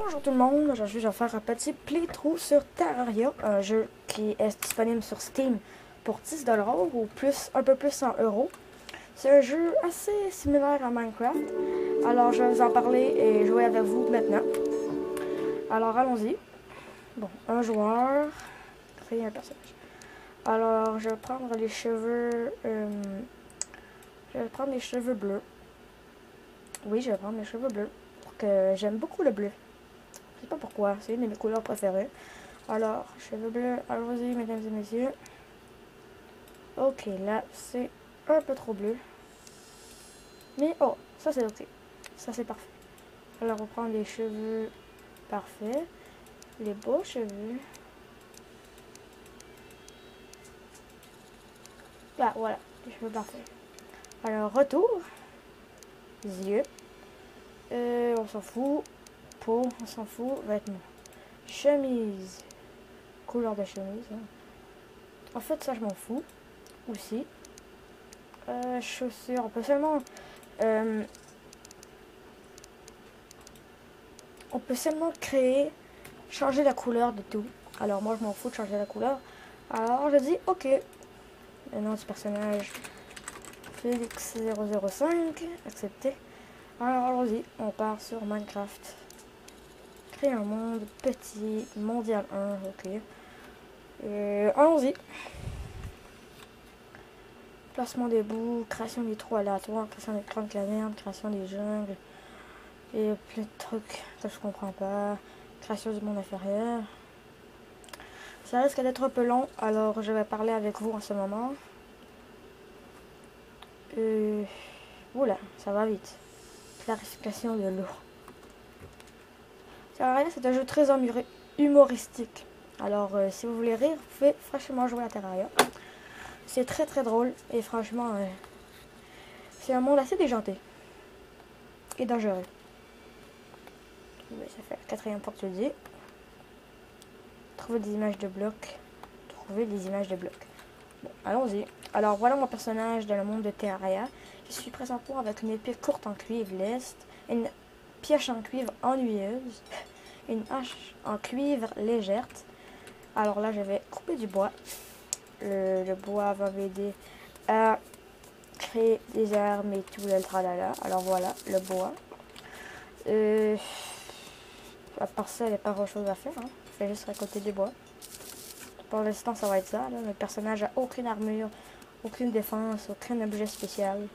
Bonjour tout le monde, aujourd'hui je vais faire un petit playthrough sur Terraria, un jeu qui est disponible sur Steam pour 10$ ou plus, un peu plus en euros. C'est un jeu assez similaire à Minecraft, alors je vais vous en parler et jouer avec vous maintenant. Alors allons-y. Bon, un joueur, créer un personnage. Alors je vais prendre les cheveux, bleus. Oui, je vais prendre les cheveux bleus, parce que j'aime beaucoup le bleu. Je sais pas pourquoi, c'est une de mes couleurs préférées. Alors, cheveux bleus, allons-y, mesdames et messieurs. Ok, là, c'est un peu trop bleu. Mais, oh, ça c'est ok. Ça c'est parfait. Alors, on prend les cheveux parfaits. Les beaux cheveux. Là, voilà, les cheveux parfaits. Alors, retour. Yeux. On s'en fout. Peau, on s'en fout. Vêtements. Chemise. Couleur de chemise. Hein. En fait, ça, je m'en fous. Aussi. Chaussures. On peut seulement... on peut seulement créer, changer la couleur de tout. Alors moi je m'en fous de changer la couleur. Alors je dis ok. Le nom du personnage Félix005, accepté. Alors allons-y, on part sur Minecraft. Créer un monde petit, mondial 1, ok. Allons-y. Placement des bouts, création des trous aléatoires, création des plantes cavernes, création des jungles. Et plein de trucs que je comprends pas. Création du monde inférieur. Ça risque d'être un peu long, alors je vais parler avec vous en ce moment. Oula, ça va vite. Clarification de l'eau. Terraria, c'est un jeu très humoristique. Alors, si vous voulez rire, vous pouvez franchement jouer à Terraria. C'est très très drôle et franchement, c'est un monde assez déjanté et dangereux. Ça fait la 4e fois que je le dis. Trouver des images de blocs. Trouver des images de blocs. Bon, allons-y. Alors voilà mon personnage dans le monde de Terraria. Je suis présentement avec une épée courte en cuivre leste, une pioche en cuivre ennuyeuse, une hache en cuivre légère. Alors là, je vais couper du bois. Le bois va m'aider à créer des armes et tout le tralala. Alors voilà, le bois. À part ça, il n'y a pas grand chose à faire. Hein. Je vais juste récolter du bois. Pour l'instant, ça va être ça. Là. Le personnage n'a aucune armure, aucune défense, aucun objet spécial.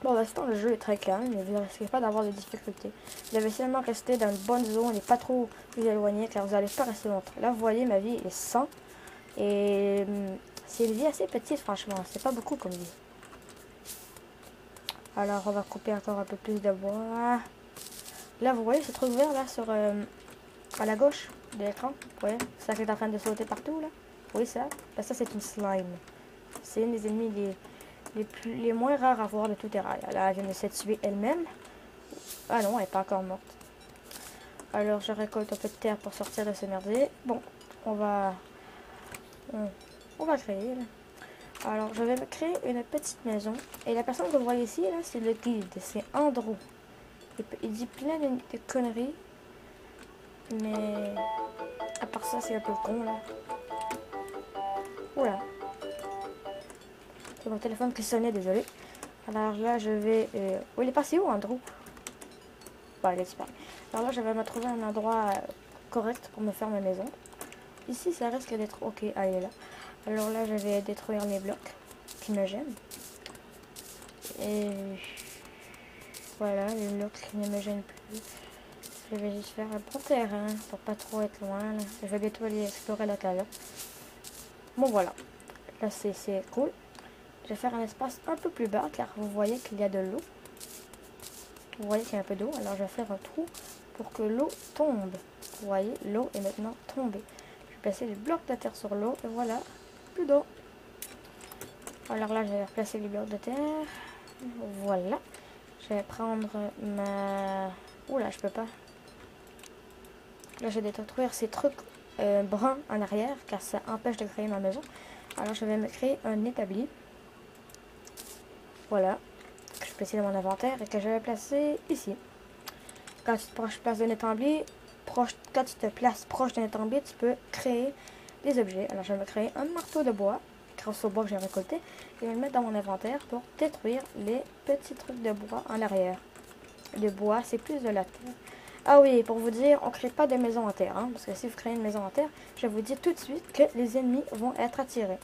Pour l'instant, le jeu est très calme. Vous ne risquez pas d'avoir de difficultés. Vous devez seulement rester dans une bonne zone et pas trop vous éloigner car vous n'allez pas rester longtemps. Là, vous voyez, ma vie est 100. Et c'est une vie assez petite, franchement. C'est pas beaucoup comme vie. Alors, on va couper encore un peu plus de bois. Là, vous voyez ce truc vert là sur à la gauche de l'écran. Vous voyez, ça qui est en train de sauter partout là. Oui, ça. Ben, ça, c'est une slime. C'est une des ennemis les moins rares à voir de tout Terraria. Là, elle vient de se tuer elle-même. Ah non, elle n'est pas encore morte. Alors, je récolte un peu de terre pour sortir de ce merdier. Bon, on va créer. Là. Alors, je vais créer une petite maison. Et la personne que vous voyez ici, là, c'est le guide. C'est Andrew. Il dit plein de conneries. Mais à part ça, c'est un peu con, là. Oula. C'est mon téléphone qui sonnait, désolé. Alors là, je vais... Oh, il est passé où, Andrew? Bon, il est disparu. Alors là, je vais me trouver un endroit correct pour me faire ma maison. Ici, ça risque d'être ok. Ah, il est là. Alors là, je vais détruire les blocs qui me gênent. Et voilà, les blocs qui ne me gênent plus. Je vais juste faire un bon terrain pour pas trop être loin. Là. Je vais bientôt aller explorer la caverne. Bon, voilà. Là, c'est cool. Je vais faire un espace un peu plus bas car vous voyez qu'il y a de l'eau. Vous voyez qu'il y a un peu d'eau. Alors, je vais faire un trou pour que l'eau tombe. Vous voyez, l'eau est maintenant tombée. Je vais placer les blocs de terre sur l'eau et voilà, plus d'eau. Alors là, je vais replacer les blocs de terre. Voilà. Je vais prendre ma... Oula, je peux pas. Là, je vais détruire ces trucs bruns en arrière car ça empêche de créer ma maison. Alors, je vais me créer un établi. Voilà. Que je vais placer dans mon inventaire et que je vais placer ici. quand tu te places d'un établi, quand tu te places proche d'un établi, tu peux créer des objets. Alors je vais me créer un marteau de bois, grâce au bois que j'ai récolté, et je vais le mettre dans mon inventaire pour détruire les petits trucs de bois en arrière. Le bois, c'est plus de la terre. Ah oui, pour vous dire, on ne crée pas de maison en terre, hein, parce que si vous créez une maison en terre, je vous dis tout de suite que les ennemis vont être attirés.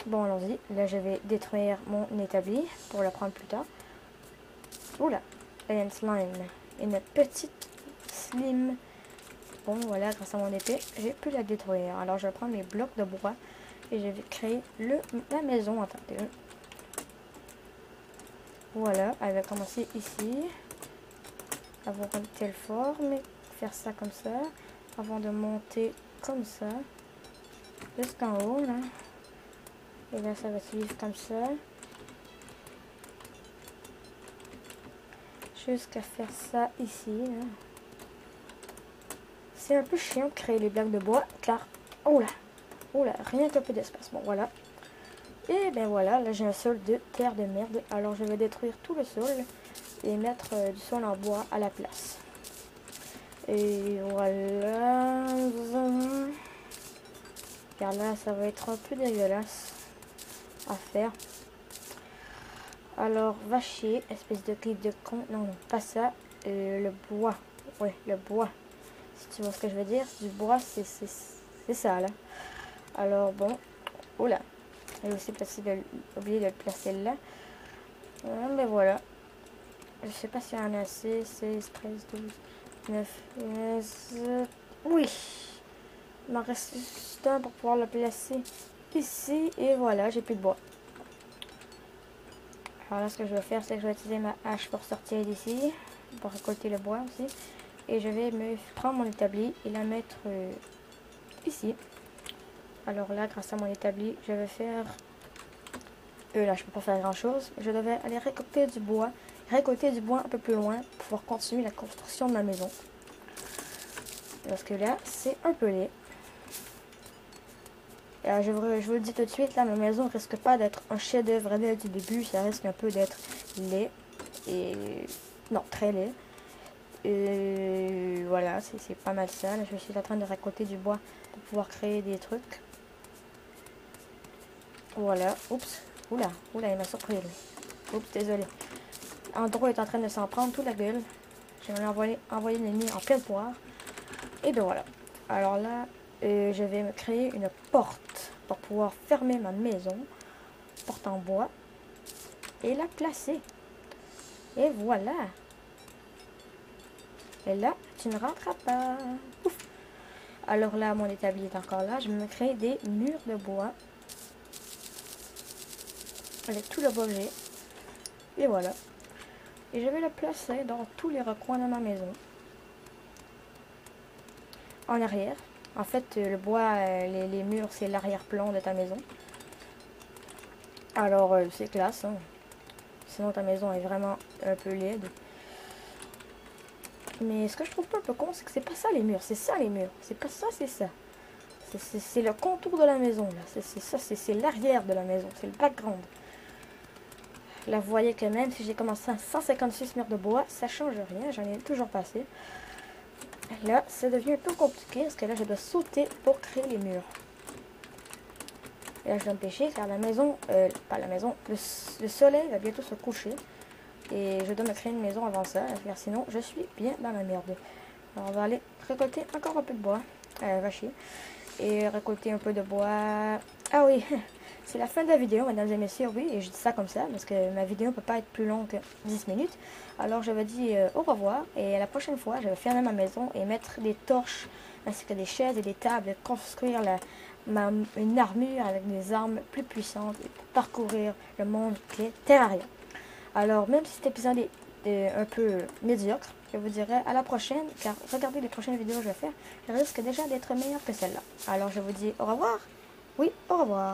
Bon, allons-y. Là, je vais détruire mon établi pour le prendre plus tard. Oula, il y a une slime. Une petite slime. Bon, voilà, grâce à mon épée, j'ai pu la détruire. Alors, je vais prendre mes blocs de bois et je vais créer la maison en tant que telle. Voilà, elle va commencer ici. Avoir une telle forme. Faire ça comme ça. Avant de monter comme ça. Jusqu'en haut, là. Et là, ça va suivre comme ça. Jusqu'à faire ça ici. C'est un peu chiant de créer les blocs de bois. Car, oh là, rien qu'un peu d'espace. Bon, voilà. Et ben voilà, là j'ai un sol de terre de merde. Alors je vais détruire tout le sol et mettre du sol en bois à la place. Et voilà. Car là, ça va être un peu dégueulasse à faire. Alors, va chier, espèce de clip de con. Non, pas ça. Le bois. Ouais, le bois. Si tu vois ce que je veux dire. Du bois, c'est ça, là. Alors, bon. Oula. J'ai aussi oublié de le placer là. Mais voilà. Je sais pas s'il y en a assez. 16, 13, 12, 9, 15. Oui. Il m'en reste juste un pour pouvoir le placer ici. Et voilà, j'ai plus de bois. Alors là, ce que je vais faire, c'est que je vais utiliser ma hache pour sortir d'ici. Pour récolter le bois aussi. Et je vais me prendre mon établi et la mettre ici. Alors là, grâce à mon établi, je vais faire... là, je peux pas faire grand chose. Je devais aller récolter du bois un peu plus loin pour pouvoir continuer la construction de ma maison. Parce que là, c'est un peu laid. Je vous le dis tout de suite, là, ma maison risque pas d'être un chef-d'œuvre dès du début. Ça risque un peu d'être laid. Et... non, très laid. Et voilà, c'est pas mal ça. Là, je suis en train de récolter du bois pour pouvoir créer des trucs. Voilà, oups. Oula, il m'a surpris. Là. Oups, désolé. Andrew est en train de s'en prendre toute la gueule. Je vais envoyer l'ennemi en pleine poire. Et bien voilà. Alors là, je vais me créer une porte pour pouvoir fermer ma maison. Porte en bois. Et la placer. Et voilà. Et là, tu ne rentreras pas. Ouf. Alors là, mon établi est encore là. Je vais me créer des murs de bois. Avec tout le bois que j'ai. Et voilà. Et je vais le placer dans tous les recoins de ma maison. En arrière. En fait, le bois, les murs, c'est l'arrière-plan de ta maison. Alors, c'est classe. Hein. Sinon, ta maison est vraiment un peu laide. Mais ce que je trouve pas un peu con, c'est que c'est pas ça les murs. C'est ça les murs. C'est pas ça, c'est ça. C'est le contour de la maison. Là. C'est ça, c'est l'arrière de la maison. C'est le background. Là, vous voyez que même si j'ai commencé à 156 murs de bois, ça change rien. J'en ai toujours pas assez. Là, ça devient un peu compliqué parce que là, je dois sauter pour créer les murs. Et là, je dois me pêcher car la maison, pas la maison, le soleil va bientôt se coucher. Et je dois me créer une maison avant ça, car sinon, je suis bien dans la merde. Alors, on va aller récolter encore un peu de bois. Va chier. Et récolter un peu de bois. Ah oui, c'est la fin de la vidéo, mesdames et messieurs. Oui, et je dis ça comme ça, parce que ma vidéo ne peut pas être plus longue que 10 minutes. Alors, je vous dis au revoir. Et la prochaine fois, je vais fermer ma maison et mettre des torches, ainsi que des chaises et des tables. Et construire une armure avec des armes plus puissantes et pour parcourir le monde qui est Terraria. Alors, même si cet épisode est un peu médiocre, je vous dirai à la prochaine, car regardez les prochaines vidéos que je vais faire, elles risquent déjà d'être meilleures que celle-là. Alors, je vous dis au revoir. Oui, au revoir.